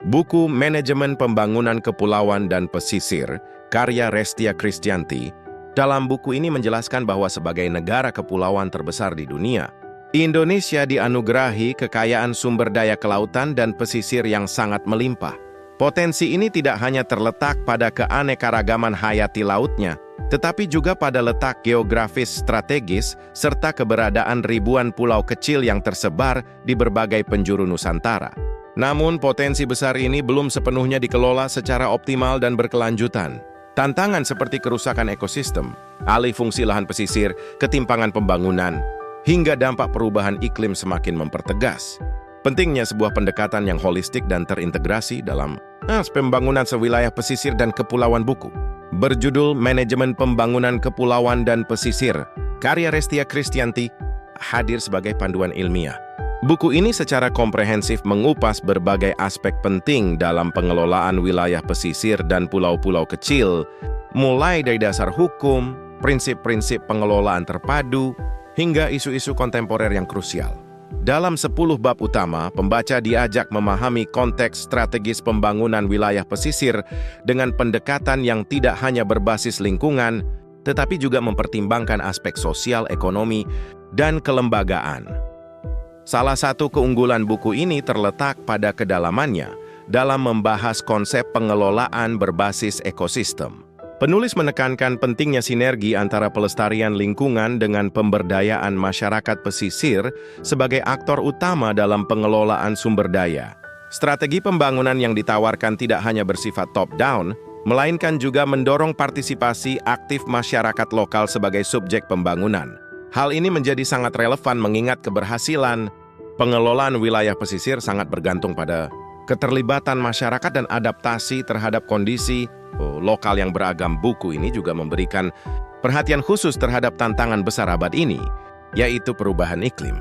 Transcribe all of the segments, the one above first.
Buku Manajemen Pembangunan Kepulauan dan Pesisir, karya Restia Kristianti, dalam buku ini menjelaskan bahwa sebagai negara kepulauan terbesar di dunia, Indonesia dianugerahi kekayaan sumber daya kelautan dan pesisir yang sangat melimpah. Potensi ini tidak hanya terletak pada keanekaragaman hayati lautnya, tetapi juga pada letak geografis strategis serta keberadaan ribuan pulau kecil yang tersebar di berbagai penjuru Nusantara. Namun, potensi besar ini belum sepenuhnya dikelola secara optimal dan berkelanjutan. Tantangan seperti kerusakan ekosistem, alih fungsi lahan pesisir, ketimpangan pembangunan, hingga dampak perubahan iklim semakin mempertegas. Pentingnya sebuah pendekatan yang holistik dan terintegrasi dalam pembangunan sewilayah pesisir dan kepulauan. Buku berjudul Manajemen Pembangunan Kepulauan dan Pesisir, karya Restia Kristianti, hadir sebagai panduan ilmiah. Buku ini secara komprehensif mengupas berbagai aspek penting dalam pengelolaan wilayah pesisir dan pulau-pulau kecil, mulai dari dasar hukum, prinsip-prinsip pengelolaan terpadu, hingga isu-isu kontemporer yang krusial. Dalam 10 bab utama, pembaca diajak memahami konteks strategis pembangunan wilayah pesisir dengan pendekatan yang tidak hanya berbasis lingkungan, tetapi juga mempertimbangkan aspek sosial, ekonomi, dan kelembagaan. Salah satu keunggulan buku ini terletak pada kedalamannya dalam membahas konsep pengelolaan berbasis ekosistem. Penulis menekankan pentingnya sinergi antara pelestarian lingkungan dengan pemberdayaan masyarakat pesisir sebagai aktor utama dalam pengelolaan sumber daya. Strategi pembangunan yang ditawarkan tidak hanya bersifat top-down, melainkan juga mendorong partisipasi aktif masyarakat lokal sebagai subjek pembangunan. Hal ini menjadi sangat relevan mengingat keberhasilan pengelolaan wilayah pesisir sangat bergantung pada keterlibatan masyarakat dan adaptasi terhadap kondisi lokal yang beragam. Buku ini juga memberikan perhatian khusus terhadap tantangan besar abad ini, yaitu perubahan iklim.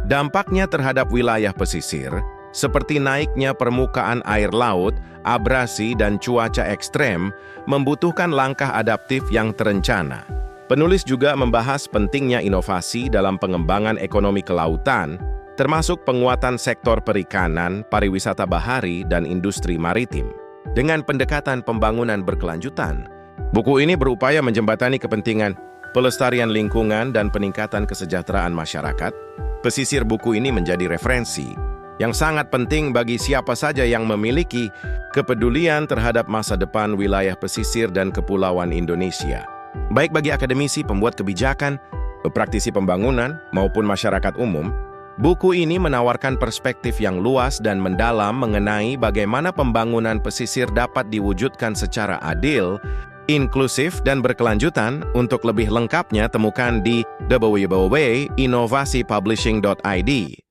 Dampaknya terhadap wilayah pesisir, seperti naiknya permukaan air laut, abrasi, dan cuaca ekstrem, membutuhkan langkah adaptif yang terencana. Penulis juga membahas pentingnya inovasi dalam pengembangan ekonomi kelautan, termasuk penguatan sektor perikanan, pariwisata bahari, dan industri maritim. Dengan pendekatan pembangunan berkelanjutan, buku ini berupaya menjembatani kepentingan pelestarian lingkungan dan peningkatan kesejahteraan masyarakat. Pesisir buku ini menjadi referensi yang sangat penting bagi siapa saja yang memiliki kepedulian terhadap masa depan wilayah pesisir dan kepulauan Indonesia. Baik bagi akademisi, pembuat kebijakan, praktisi pembangunan, maupun masyarakat umum, buku ini menawarkan perspektif yang luas dan mendalam mengenai bagaimana pembangunan pesisir dapat diwujudkan secara adil, inklusif, dan berkelanjutan. Untuk lebih lengkapnya, temukan di www.inovasipublishing.id.